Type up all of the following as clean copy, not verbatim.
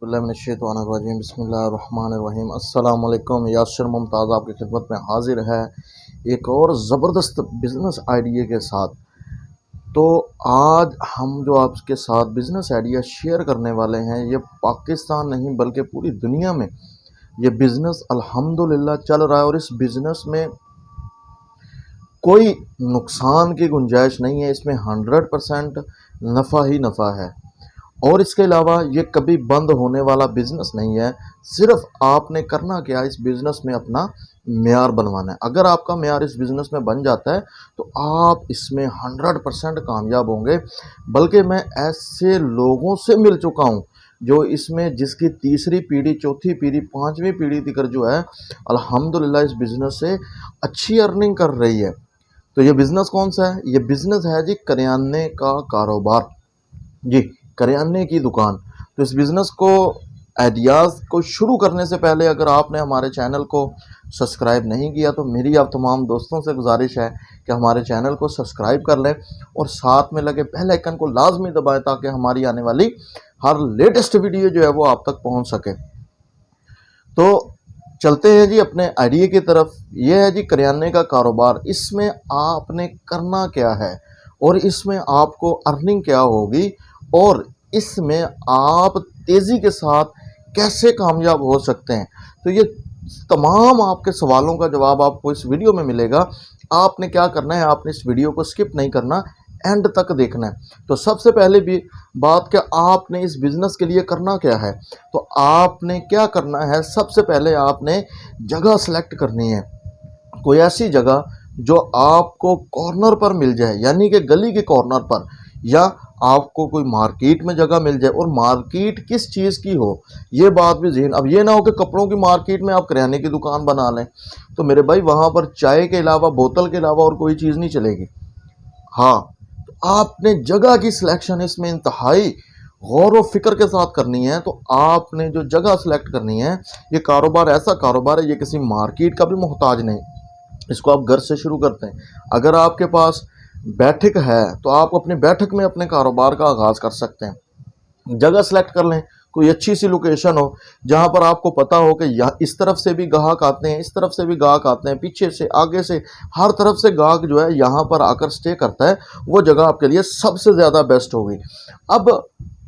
औज़ुबिल्लाहिमिनश्शैतानिर्रजीम बिस्मिल्लाहिर्रहमानिर्रहीम। अस्सलाम वालेकुम। यासिर मुमताज़ आपकी खिदमत में हाजिर है एक और ज़बरदस्त बिज़नेस आइडिया के साथ। तो आज हम जो आपके साथ बिज़नेस आइडिया शेयर करने वाले हैं, ये पाकिस्तान नहीं बल्कि पूरी दुनिया में ये बिज़नेस अल्हम्दुलिल्लाह चल रहा है और इस बिज़नेस में कोई नुकसान की गुंजाइश नहीं है। इसमें 100% नफ़ा ही नफ़ा है और इसके अलावा ये कभी बंद होने वाला बिज़नेस नहीं है। सिर्फ आपने करना क्या है, इस बिज़नेस में अपना मेयार बनवाना है। अगर आपका मेयार इस बिज़नेस में बन जाता है तो आप इसमें 100% कामयाब होंगे। बल्कि मैं ऐसे लोगों से मिल चुका हूँ जो इसमें जिसकी तीसरी पीढ़ी, चौथी पीढ़ी, पाँचवीं पीढ़ी तक जो है अल्हम्दुलिल्लाह इस बिज़नेस से अच्छी अर्निंग कर रही है। तो ये बिज़नेस कौन सा है? ये बिज़नेस है जी करियाने का कारोबार, जी करियाने की दुकान। तो इस बिज़नेस को आइडियाज़ को शुरू करने से पहले अगर आपने हमारे चैनल को सब्सक्राइब नहीं किया तो मेरी आप तमाम दोस्तों से गुजारिश है कि हमारे चैनल को सब्सक्राइब कर लें और साथ में लगे बेल आइकन को लाजमी दबाएं ताकि हमारी आने वाली हर लेटेस्ट वीडियो जो है वो आप तक पहुंच सके। तो चलते हैं जी अपने आइडिया की तरफ। ये है जी करियाने का कारोबार। इसमें आपने करना क्या है और इसमें आपको अर्निंग क्या होगी और इसमें आप तेज़ी के साथ कैसे कामयाब हो सकते हैं। तो ये तमाम आपके सवालों का जवाब आपको इस वीडियो में मिलेगा। आपने क्या करना है, आपने इस वीडियो को स्किप नहीं करना, एंड तक देखना है। तो सबसे पहले भी बात क्या, आपने इस बिज़नेस के लिए करना क्या है। तो आपने क्या करना है, सबसे पहले आपने जगह सेलेक्ट करनी है। कोई ऐसी जगह जो आपको कॉर्नर पर मिल जाए, यानी कि गली के कॉर्नर पर, या आपको कोई मार्केट में जगह मिल जाए। और मार्केट किस चीज़ की हो ये बात भी ज़हन। अब ये ना हो कि कपड़ों की मार्केट में आप किराने की दुकान बना लें, तो मेरे भाई वहाँ पर चाय के अलावा, बोतल के अलावा और कोई चीज़ नहीं चलेगी। हाँ, तो आपने जगह की सिलेक्शन इसमें इंतहाई गौर व फिक्र के साथ करनी है। तो आपने जो जगह सेलेक्ट करनी है, ये कारोबार ऐसा कारोबार है, ये किसी मार्केट का भी मोहताज नहीं। इसको आप घर से शुरू करते हैं। अगर आपके पास बैठक है तो आप अपनी बैठक में अपने कारोबार का आगाज़ कर सकते हैं। जगह सेलेक्ट कर लें, कोई अच्छी सी लोकेशन हो जहां पर आपको पता हो कि यहाँ इस तरफ से भी ग्राहक आते हैं, इस तरफ से भी ग्राहक आते हैं, पीछे से, आगे से, हर तरफ से ग्राहक जो है यहाँ पर आकर स्टे करता है। वो जगह आपके लिए सबसे ज़्यादा बेस्ट होगी। अब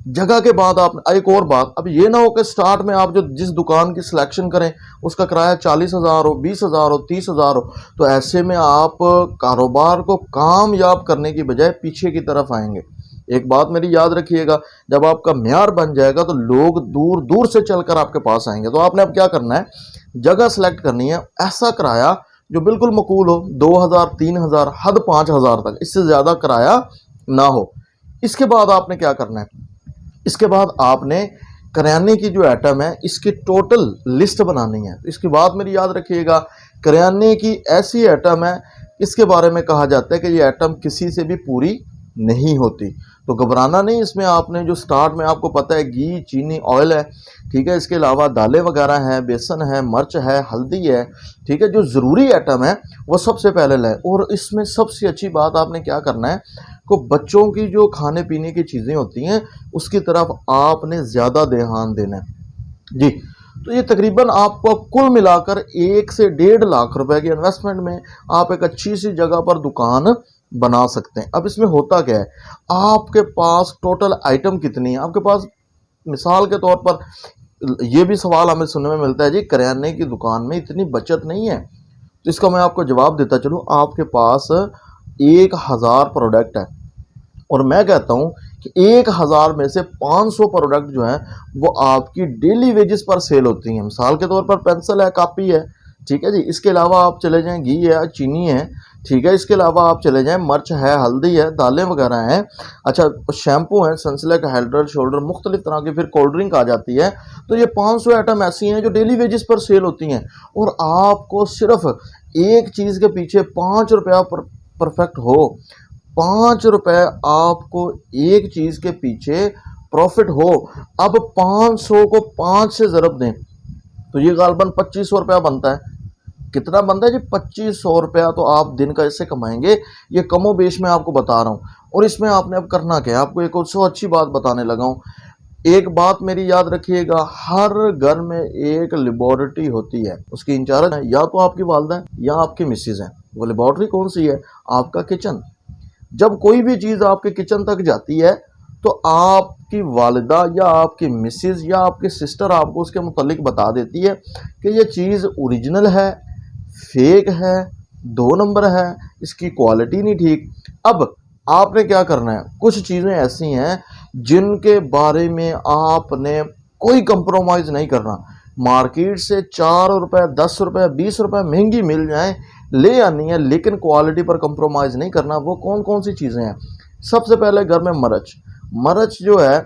जगह के बाद आप एक और बात, अब ये ना हो कि स्टार्ट में आप जो जिस दुकान की सिलेक्शन करें उसका किराया 40,000 हो, 20,000 हो, 30,000 हो। तो ऐसे में आप कारोबार को कामयाब करने की बजाय पीछे की तरफ आएंगे। एक बात मेरी याद रखिएगा, जब आपका म्यार बन जाएगा तो लोग दूर दूर से चलकर आपके पास आएंगे। तो आपने अब क्या करना है, जगह सेलेक्ट करनी है, ऐसा किराया जो बिल्कुल मकूल हो, 2,000, 3,000, हद 5,000 तक, इससे ज़्यादा किराया ना हो। इसके बाद आपने क्या करना है, इसके बाद आपने करियाने की जो आइटम है इसकी टोटल लिस्ट बनानी है। इसकी बात मेरी याद रखिएगा, करियाने की ऐसी आइटम है, इसके बारे में कहा जाता है कि ये आइटम किसी से भी पूरी नहीं होती। तो घबराना नहीं। इसमें आपने जो स्टार्ट में आपको पता है घी, चीनी, ऑयल है, ठीक है, इसके अलावा दालें वगैरह हैं, बेसन है, मिर्च है, हल्दी है, ठीक है। जो ज़रूरी आइटम है वो सबसे पहले लें। और इसमें सबसे अच्छी बात आपने क्या करना है, को बच्चों की जो खाने पीने की चीज़ें होती हैं उसकी तरफ आपने ज़्यादा ध्यान देना है जी। तो ये तकरीबन आपको कुल मिलाकर 1 से 1.5 लाख रुपए की इन्वेस्टमेंट में आप एक अच्छी सी जगह पर दुकान बना सकते हैं। अब इसमें होता क्या है, आपके पास टोटल आइटम कितनी है आपके पास। मिसाल के तौर पर ये भी सवाल हमें सुनने में मिलता है, जी करियाने की दुकान में इतनी बचत नहीं है। तो इसका मैं आपको जवाब देता चलूँ। आपके पास 1,000 प्रोडक्ट है और मैं कहता हूँ कि 1,000 में से 500 प्रोडक्ट जो हैं वो आपकी डेली वेजेस पर सेल होती हैं। मिसाल के तौर पर पेंसिल है, कापी है, ठीक है जी। इसके अलावा आप चले जाएं, घी है, चीनी है, ठीक है। इसके अलावा आप चले जाएं, मिर्च है, हल्दी है, दालें वगैरह हैं, अच्छा शैम्पू है, सनसिल्क, हेड एंड शोल्डर, मुख्तलिफ तरह की फिर कोल्ड ड्रिंक आ जाती है। तो ये 500 आइटम ऐसी हैं जो डेली वेजेस पर सेल होती हैं और आपको सिर्फ एक चीज़ के पीछे 5 रुपया परफेक्ट हो, 5 रुपए आपको एक चीज़ के पीछे प्रॉफिट हो। अब 500 को 5 से ज़रब दें तो ये गालबन 2500 रुपया बनता है। कितना बनता है जी, 2500 रुपया तो आप दिन का इससे कमाएंगे। ये कमो बेश में आपको बता रहा हूँ। और इसमें आपने अब करना क्या है, आपको एक और अच्छी बात बताने लगा हूँ। एक बात मेरी याद रखिएगा, हर घर में एक लेबोरेटरी होती है, उसकी इंचार्ज है या तो आपकी वालदा है या आपकी मिसेज है। वो लेबोरेटरी कौन सी है? आपका किचन। जब कोई भी चीज़ आपके किचन तक जाती है तो आपकी वालिदा या आपकी मिसेज या आपकी सिस्टर आपको उसके मुतालिक बता देती है कि ये चीज़ ओरिजिनल है, फेक है, 2 नंबर है, इसकी क्वालिटी नहीं ठीक। अब आपने क्या करना है, कुछ चीज़ें ऐसी हैं जिनके बारे में आपने कोई कंप्रोमाइज़ नहीं करना। मार्केट से 4 रुपए, 10 रुपए, 20 रुपए महंगी मिल जाए, ले आनी है, लेकिन क्वालिटी पर कंप्रोमाइज़ नहीं करना। वो कौन कौन सी चीज़ें हैं? सबसे पहले घर में मरच। मरच जो है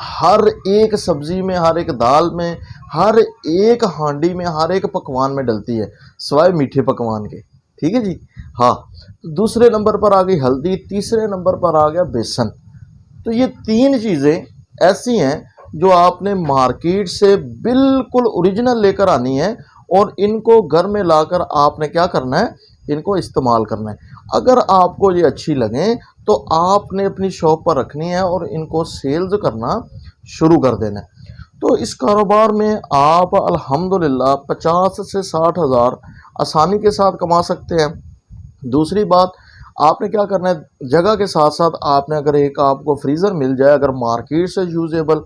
हर एक सब्जी में, हर एक दाल में, हर एक हांडी में, हर एक पकवान में डलती है, सिवाय मीठे पकवान के। ठीक है जी। हाँ, तो दूसरे नंबर पर आ गई हल्दी, तीसरे नंबर पर आ गया बेसन। तो ये 3 चीज़ें ऐसी हैं जो आपने मार्केट से बिल्कुल ओरिजिनल लेकर आनी है और इनको घर में लाकर आपने क्या करना है, इनको इस्तेमाल करना है। अगर आपको ये अच्छी लगें तो आपने अपनी शॉप पर रखनी है और इनको सेल्स करना शुरू कर देना है। तो इस कारोबार में आप अल्हम्दुलिल्लाह 50 से 60 हज़ार आसानी के साथ कमा सकते हैं। दूसरी बात, आपने क्या करना है, जगह के साथ साथ आपने अगर एक आपको फ्रीज़र मिल जाए अगर मार्केट से यूजेबल,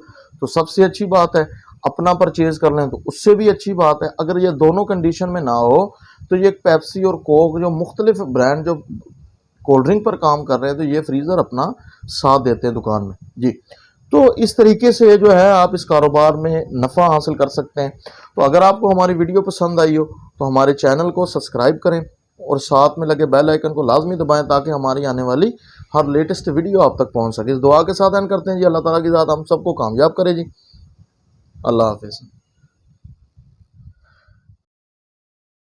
तो सबसे अच्छी बात है। अपना परचेज़ कर लें तो उससे भी अच्छी बात है। अगर ये दोनों कंडीशन में ना हो तो ये पेप्सी और कोक जो मुख्तलिफ ब्रांड जो कोल्ड ड्रिंक पर काम कर रहे हैं, तो ये फ्रीज़र अपना साथ देते हैं दुकान में जी। तो इस तरीके से जो है आप इस कारोबार में नफ़ा हासिल कर सकते हैं। तो अगर आपको हमारी वीडियो पसंद आई हो तो हमारे चैनल को सब्सक्राइब करें और साथ में लगे बेल आइकन को लाजमी दबाएं ताकि हमारी आने वाली हर लेटेस्ट वीडियो आप तक पहुंच सके। इस दुआ के साथ एंड करते हैं जी, अल्लाह ताला की ज़ात हम सबको कामयाब करे जी। अल्लाह हाफिज़।